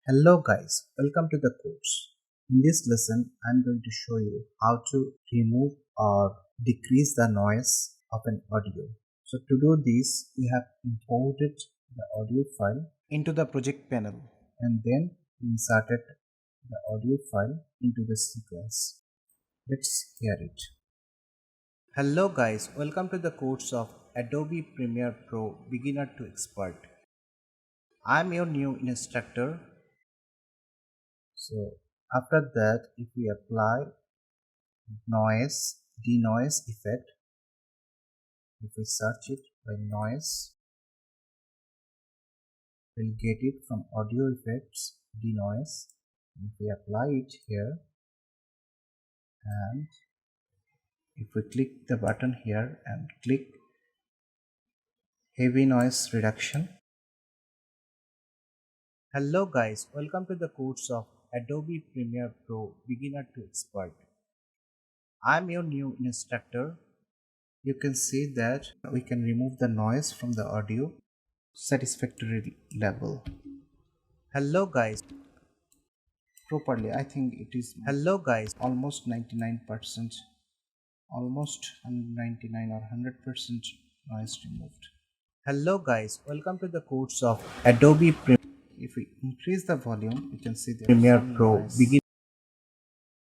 Hello guys, welcome to the course. In this lesson, I'm going to show you how to remove or decrease the noise of an audio. So to do this, we have imported the audio file into the project panel and then inserted the audio file into the sequence. Let's hear it. Hello guys, welcome to the course of Adobe Premiere Pro Beginner to Expert. I'm your new instructor. So after that, if we apply denoise effect, if we search it by noise, we'll get it from audio effects, denoise. If we apply it here and if we click the button here and click heavy noise reduction. Hello guys, welcome to the course of Adobe Premiere Pro Beginner to Expert. I'm your new instructor. You can see that we can remove the noise from the audio satisfactory level. Hello guys, properly I think it is hello guys, almost 99%, almost 99 or 100% noise removed. Hello guys, welcome to the course of Adobe Premiere. If we increase the volume, you can see the Premiere Pro begin.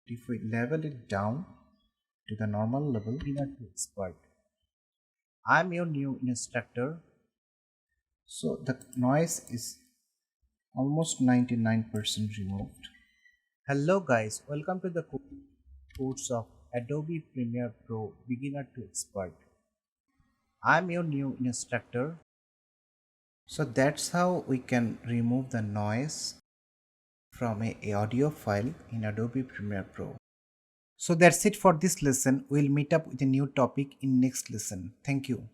If we level it down to the normal level, beginner to expert, I'm your new instructor. So the noise is almost 99% removed. Hello guys, welcome to the course of Adobe Premiere Pro Beginner to Expert. I'm your new instructor. So that's how we can remove the noise from a audio file in Adobe Premiere Pro. So that's it for this lesson. We'll meet up with a new topic in next lesson. Thank you.